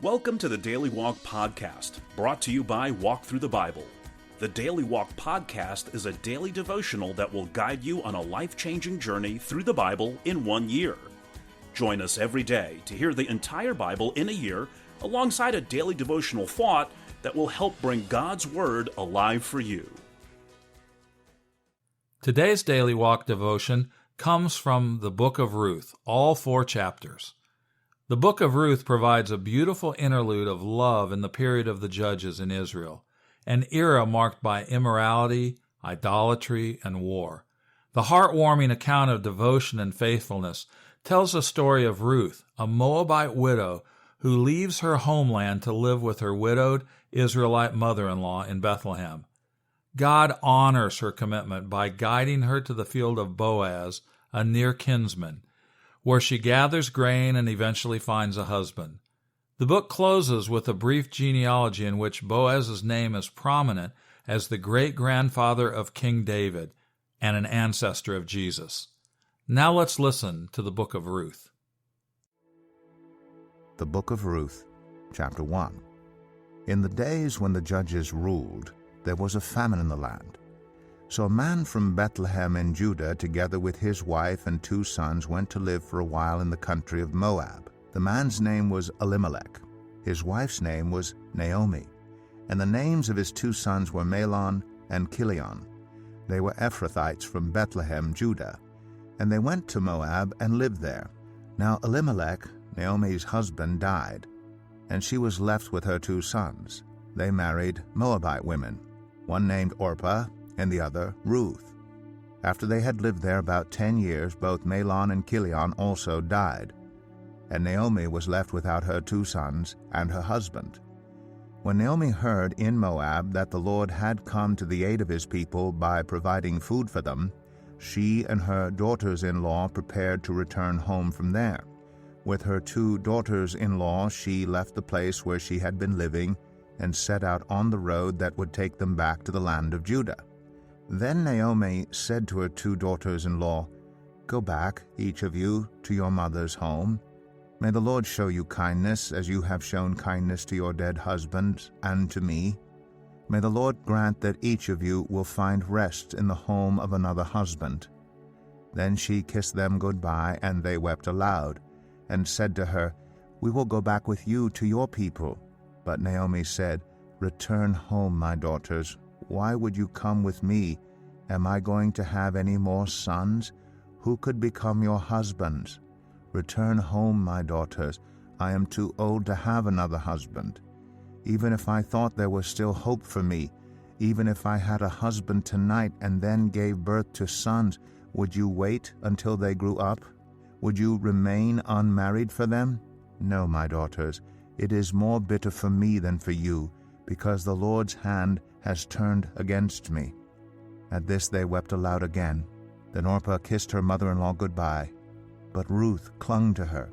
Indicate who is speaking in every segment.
Speaker 1: Welcome to the Daily Walk Podcast, brought to you by Walk Thru the Bible. The Daily Walk Podcast is a daily devotional that will guide you on a life-changing journey through the Bible in 1 year. Join us every day to hear the entire Bible in a year, alongside a daily devotional thought that will help bring God's Word alive for you.
Speaker 2: Today's Daily Walk devotion comes from the book of Ruth, all 4 chapters. The book of Ruth provides a beautiful interlude of love in the period of the judges in Israel, an era marked by immorality, idolatry, and war. The heartwarming account of devotion and faithfulness tells the story of Ruth, a Moabite widow who leaves her homeland to live with her widowed Israelite mother-in-law in Bethlehem. God honors her commitment by guiding her to the field of Boaz, a near kinsman, where she gathers grain and eventually finds a husband. The book closes with a brief genealogy in which Boaz's name is prominent as the great-grandfather of King David and an ancestor of Jesus. Now let's listen to the book of Ruth.
Speaker 3: The book of Ruth, chapter 1. In the days when the judges ruled, there was a famine in the land. So a man from Bethlehem in Judah, together with his wife and 2 sons, went to live for a while in the country of Moab. The man's name was Elimelech. His wife's name was Naomi. And the names of his 2 sons were Mahlon and Chilion. They were Ephrathites from Bethlehem, Judah. And they went to Moab and lived there. Now Elimelech, Naomi's husband, died, and she was left with her 2 sons. They married Moabite women, one named Orpah, and the other Ruth. After they had lived there about 10 years, both Mahlon and Chilion also died, and Naomi was left without her 2 sons and her husband. When Naomi heard in Moab that the Lord had come to the aid of his people by providing food for them, she and her daughters-in-law prepared to return home from there. With her 2 daughters-in-law, she left the place where she had been living and set out on the road that would take them back to the land of Judah. Then Naomi said to her 2 daughters-in-law, "Go back, each of you, to your mother's home. May the Lord show you kindness, as you have shown kindness to your dead husband and to me. May the Lord grant that each of you will find rest in the home of another husband." Then she kissed them goodbye, and they wept aloud, and said to her, "We will go back with you to your people." But Naomi said, "Return home, my daughters. Why would you come with me? Am I going to have any more sons? Who could become your husbands? Return home, my daughters. I am too old to have another husband. Even if I thought there was still hope for me, even if I had a husband tonight and then gave birth to sons, would you wait until they grew up? Would you remain unmarried for them? No, my daughters, it is more bitter for me than for you, because the Lord's hand has turned against me." At this they wept aloud again. Then Orpah kissed her mother-in-law goodbye, but Ruth clung to her.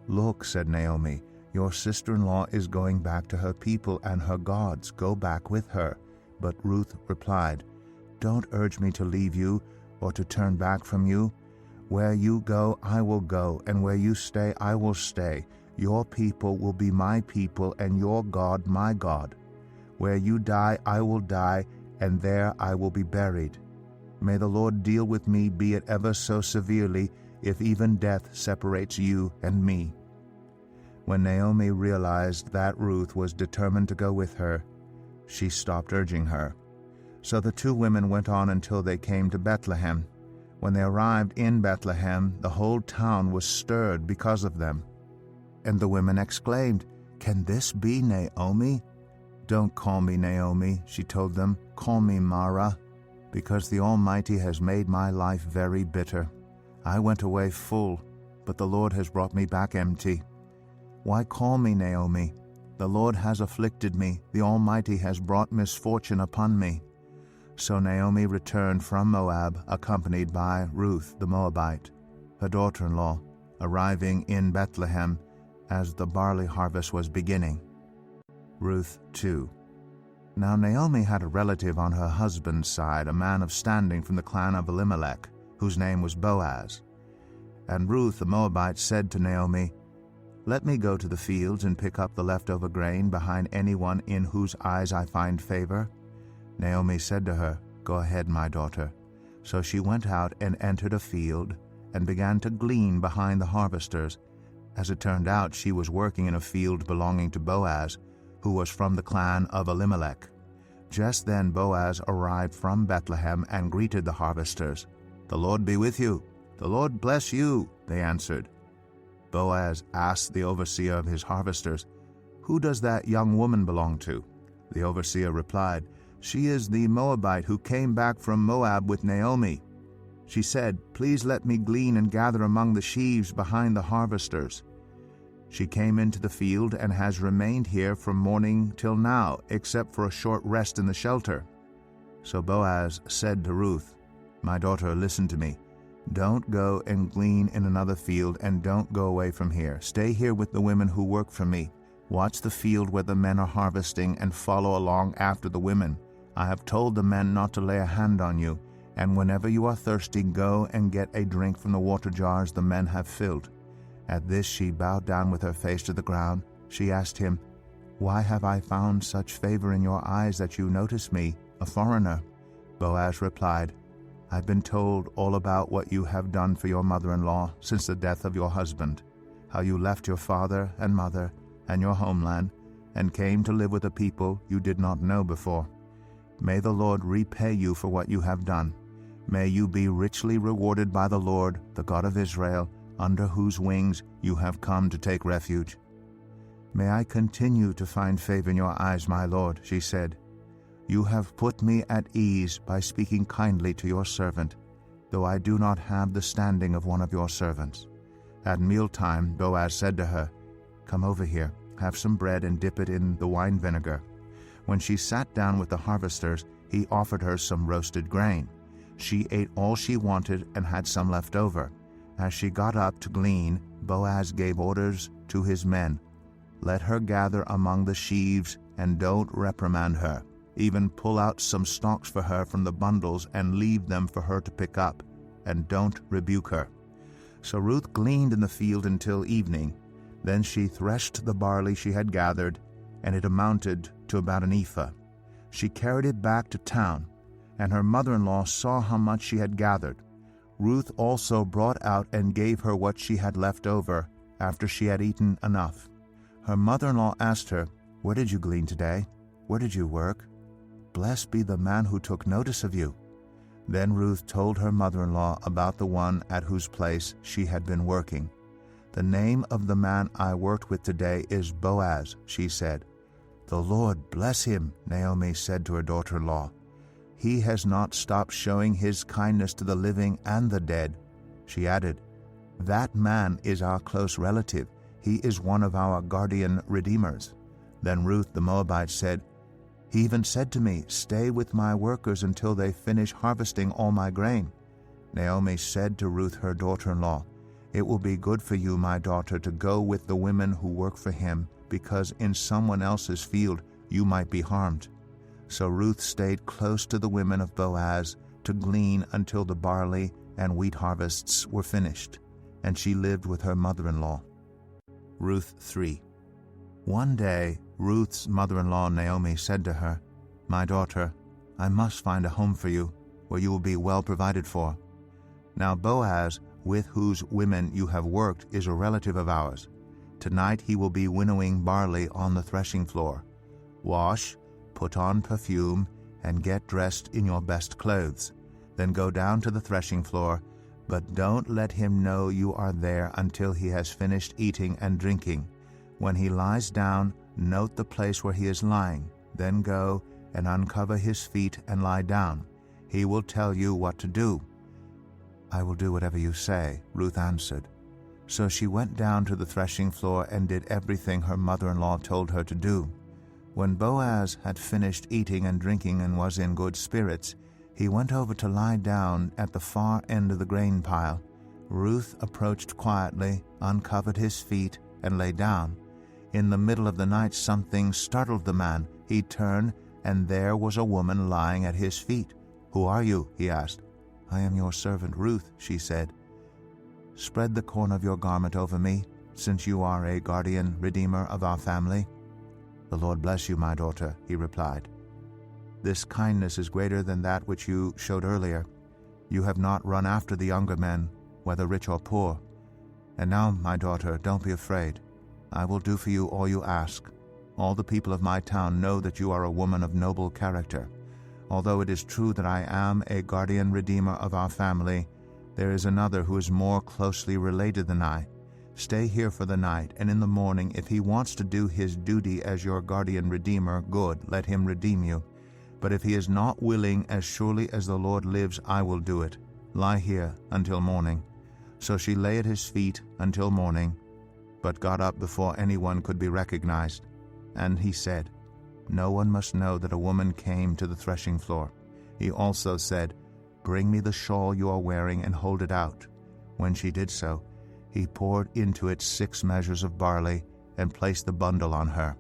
Speaker 3: "Look," said Naomi, "your sister-in-law is going back to her people and her gods. Go back with her." But Ruth replied, "Don't urge me to leave you or to turn back from you. Where you go, I will go, and where you stay, I will stay. Your people will be my people, and your God my God. Where you die, I will die, and there I will be buried. May the Lord deal with me, be it ever so severely, if even death separates you and me." When Naomi realized that Ruth was determined to go with her, she stopped urging her. So the 2 women went on until they came to Bethlehem. When they arrived in Bethlehem, the whole town was stirred because of them. And the women exclaimed, "Can this be Naomi?" "Don't call me Naomi," she told them. "Call me Mara, because the Almighty has made my life very bitter. I went away full, but the Lord has brought me back empty. Why call me Naomi? The Lord has afflicted me. The Almighty has brought misfortune upon me." So Naomi returned from Moab, accompanied by Ruth the Moabite, her daughter-in-law, arriving in Bethlehem as the barley harvest was beginning. Ruth 2. Now Naomi had a relative on her husband's side, a man of standing from the clan of Elimelech, whose name was Boaz. And Ruth the Moabite said to Naomi, Let me go to the fields and pick up the leftover grain behind anyone in whose eyes I find favor?" Naomi said to her, "Go ahead, my daughter." So she went out and entered a field and began to glean behind the harvesters. As it turned out, she was working in a field belonging to Boaz, who was from the clan of Elimelech. Just then Boaz arrived from Bethlehem and greeted the harvesters. "The Lord be with you." "The Lord bless you," they answered. Boaz asked the overseer of his harvesters, "Who does that young woman belong to?" The overseer replied, "She is the Moabite who came back from Moab with Naomi. She said, 'Please let me glean and gather among the sheaves behind the harvesters.' She came into the field and has remained here from morning till now, except for a short rest in the shelter." So Boaz said to Ruth, "My daughter, listen to me. Don't go and glean in another field, and don't go away from here. Stay here with the women who work for me. Watch the field where the men are harvesting and follow along after the women. I have told the men not to lay a hand on you, and whenever you are thirsty, go and get a drink from the water jars the men have filled." At this she bowed down with her face to the ground. She asked him, "Why have I found such favor in your eyes that you notice me, a foreigner?" Boaz replied, "I've been told all about what you have done for your mother-in-law since the death of your husband, how you left your father and mother and your homeland and came to live with a people you did not know before. May the Lord repay you for what you have done. May you be richly rewarded by the Lord, the God of Israel, under whose wings you have come to take refuge." "May I continue to find favor in your eyes, my Lord," she said. "You have put me at ease by speaking kindly to your servant, though I do not have the standing of one of your servants." At mealtime Boaz said to her, "Come over here, have some bread and dip it in the wine vinegar." When she sat down with the harvesters, he offered her some roasted grain. She ate all she wanted and had some left over. As she got up to glean, Boaz gave orders to his men, "Let her gather among the sheaves and don't reprimand her. Even pull out some stalks for her from the bundles and leave them for her to pick up, and don't rebuke her." So Ruth gleaned in the field until evening. Then she threshed the barley she had gathered, and it amounted to about an ephah. She carried it back to town, and her mother-in-law saw how much she had gathered. Ruth also brought out and gave her what she had left over after she had eaten enough. Her mother-in-law asked her, "Where did you glean today? Where did you work? Blessed be the man who took notice of you." Then Ruth told her mother-in-law about the one at whose place she had been working. "The name of the man I worked with today is Boaz," she said. "The Lord bless him," Naomi said to her daughter-in-law. "He has not stopped showing his kindness to the living and the dead." She added, "That man is our close relative. He is one of our guardian redeemers." Then Ruth the Moabite said, "He even said to me, 'Stay with my workers until they finish harvesting all my grain.'" Naomi said to Ruth her daughter-in-law, "It will be good for you, my daughter, to go with the women who work for him, because in someone else's field you might be harmed." So Ruth stayed close to the women of Boaz to glean until the barley and wheat harvests were finished, and she lived with her mother-in-law. Ruth 3. One day Ruth's mother-in-law Naomi said to her, "My daughter, I must find a home for you, where you will be well provided for. Now Boaz, with whose women you have worked, is a relative of ours. Tonight he will be winnowing barley on the threshing floor. Wash, put on perfume, and get dressed in your best clothes. Then go down to the threshing floor, but don't let him know you are there until he has finished eating and drinking. When he lies down, note the place where he is lying. Then go and uncover his feet and lie down. He will tell you what to do." "I will do whatever you say," Ruth answered. So she went down to the threshing floor and did everything her mother-in-law told her to do. When Boaz had finished eating and drinking and was in good spirits, he went over to lie down at the far end of the grain pile. Ruth approached quietly, uncovered his feet, and lay down. In the middle of the night something startled the man. He turned, and there was a woman lying at his feet. "Who are you?" he asked. "I am your servant Ruth," she said. "Spread the corner of your garment over me," since you are a guardian redeemer of our family?" "The Lord bless you, my daughter," he replied. "This kindness is greater than that which you showed earlier. You have not run after the younger men, whether rich or poor. And now, my daughter, don't be afraid. I will do for you all you ask. All the people of my town know that you are a woman of noble character. Although it is true that I am a guardian redeemer of our family, there is another who is more closely related than I. Stay here for the night, and in the morning, if he wants to do his duty as your guardian redeemer, good, let him redeem you. But if he is not willing, as surely as the Lord lives, I will do it. Lie here until morning." So she lay at his feet until morning, but got up before anyone could be recognized. And he said, "No one must know that a woman came to the threshing floor." He also said, "Bring me the shawl you are wearing and hold it out." When she did so, he poured into it 6 measures of barley and placed the bundle on her.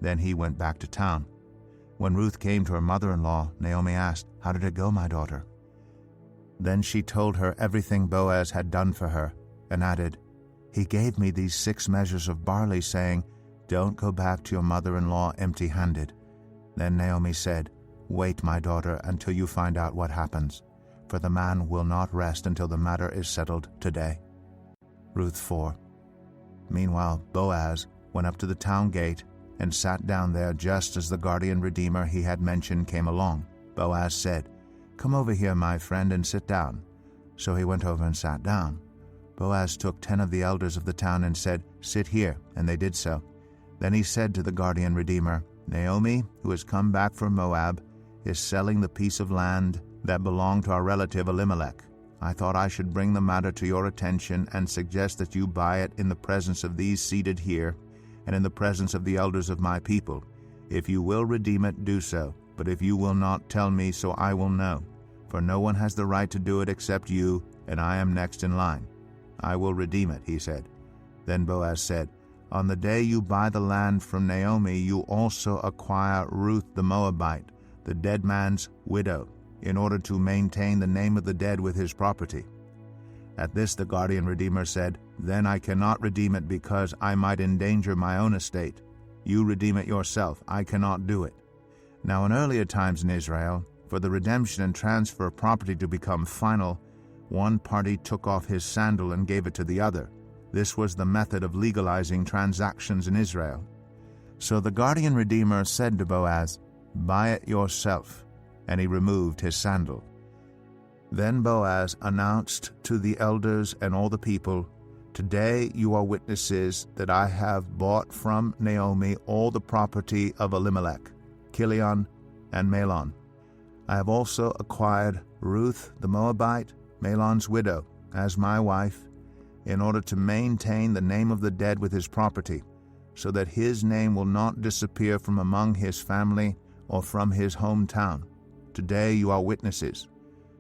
Speaker 3: Then he went back to town. When Ruth came to her mother-in-law, Naomi asked, "How did it go, my daughter?" Then she told her everything Boaz had done for her, and added, "He gave me these 6 measures of barley, saying, 'Don't go back to your mother-in-law empty-handed.'" Then Naomi said, "Wait, my daughter, until you find out what happens, for the man will not rest until the matter is settled today." Ruth 4. Meanwhile, Boaz went up to the town gate and sat down there just as the guardian redeemer he had mentioned came along. Boaz said, "Come over here, my friend, and sit down." So he went over and sat down. Boaz took 10 of the elders of the town and said, "Sit here," and they did so. Then he said to the guardian redeemer, "Naomi, who has come back from Moab, is selling the piece of land that belonged to our relative Elimelech. I thought I should bring the matter to your attention and suggest that you buy it in the presence of these seated here and in the presence of the elders of my people. If you will redeem it, do so. But if you will not, tell me, so I will know. For no one has the right to do it except you, and I am next in line." "I will redeem it," he said. Then Boaz said, "On the day you buy the land from Naomi, you also acquire Ruth the Moabite, the dead man's widow, in order to maintain the name of the dead with his property." At this the guardian redeemer said, "Then I cannot redeem it because I might endanger my own estate. You redeem it yourself. I cannot do it." Now in earlier times in Israel, for the redemption and transfer of property to become final, one party took off his sandal and gave it to the other. This was the method of legalizing transactions in Israel. So the guardian redeemer said to Boaz, "Buy it yourself," and he removed his sandal. Then Boaz announced to the elders and all the people, "Today you are witnesses that I have bought from Naomi all the property of Elimelech, Chilion, and Mahlon. I have also acquired Ruth the Moabite, Mahlon's widow, as my wife, in order to maintain the name of the dead with his property, so that his name will not disappear from among his family or from his hometown. Today you are witnesses."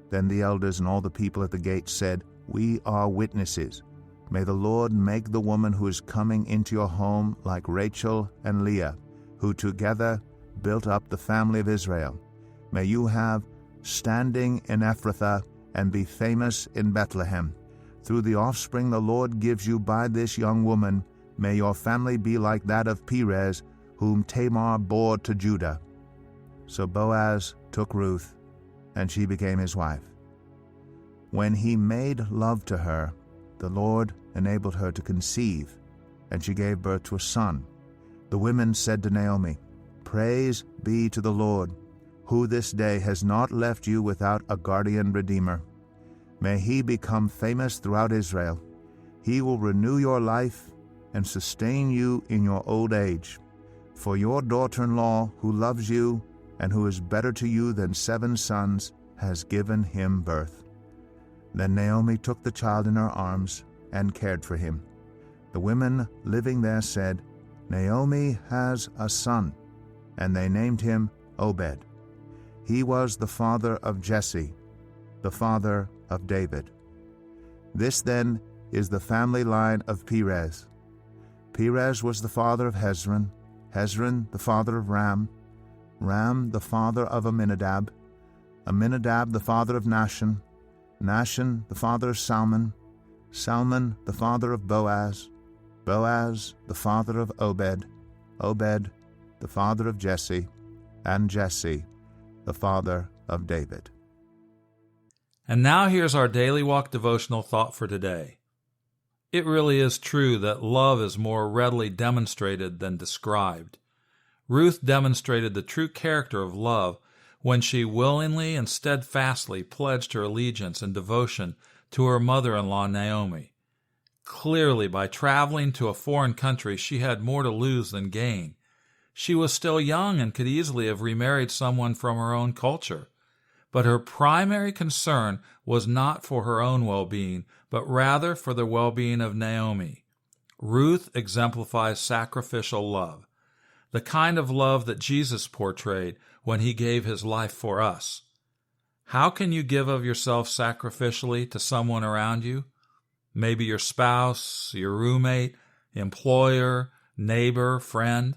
Speaker 3: Then the elders and all the people at the gate said, "We are witnesses. May the Lord make the woman who is coming into your home like Rachel and Leah, who together built up the family of Israel. May you have standing in Ephrathah and be famous in Bethlehem. Through the offspring the Lord gives you by this young woman, may your family be like that of Perez, whom Tamar bore to Judah." So Boaz took Ruth, and she became his wife. When he made love to her, the Lord enabled her to conceive, and she gave birth to a son. The women said to Naomi, "Praise be to the Lord, who this day has not left you without a guardian redeemer. May he become famous throughout Israel. He will renew your life and sustain you in your old age. For your daughter-in-law, who loves you and who is better to you than 7 sons, has given him birth." Then Naomi took the child in her arms and cared for him. The women living there said, "Naomi has a son," and they named him Obed. He was the father of Jesse, the father of David. This then is the family line of Perez. Perez was the father of Hezron, Hezron the father of Ram, Ram the father of Amminadab, Amminadab the father of Nahshon, Nahshon the father of Salmon, Salmon the father of Boaz, Boaz the father of Obed, Obed the father of Jesse, and Jesse the father of David.
Speaker 2: And now here's our Daily Walk devotional thought for today. It really is true that love is more readily demonstrated than described. Ruth demonstrated the true character of love when she willingly and steadfastly pledged her allegiance and devotion to her mother-in-law Naomi. Clearly, by traveling to a foreign country, she had more to lose than gain. She was still young and could easily have remarried someone from her own culture. But her primary concern was not for her own well-being, but rather for the well-being of Naomi. Ruth exemplifies sacrificial love, the kind of love that Jesus portrayed when he gave his life for us. How can you give of yourself sacrificially to someone around you? Maybe your spouse, your roommate, employer, neighbor, friend.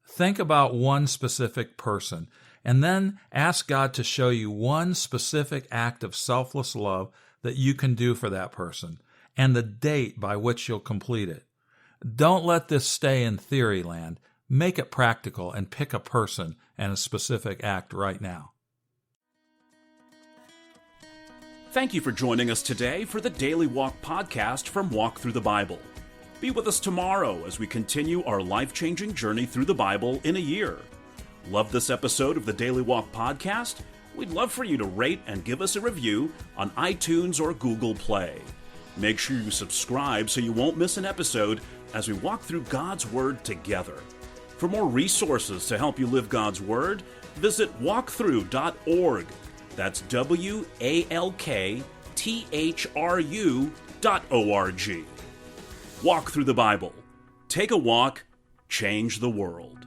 Speaker 2: Think about one specific person, and then ask God to show you one specific act of selfless love that you can do for that person, and the date by which you'll complete it. Don't let this stay in theory land. Make it practical and pick a person and a specific act right now.
Speaker 1: Thank you for joining us today for the Daily Walk Podcast from Walk Thru the Bible. Be with us tomorrow as we continue our life-changing journey through the Bible in a year. Love this episode of the Daily Walk Podcast? We'd love for you to rate and give us a review on iTunes or Google Play. Make sure you subscribe so you won't miss an episode as we walk through God's Word together. For more resources to help you live God's Word, visit walkthru.org. That's WALKTHRU.org. Walk through the Bible. Take a walk, change the world.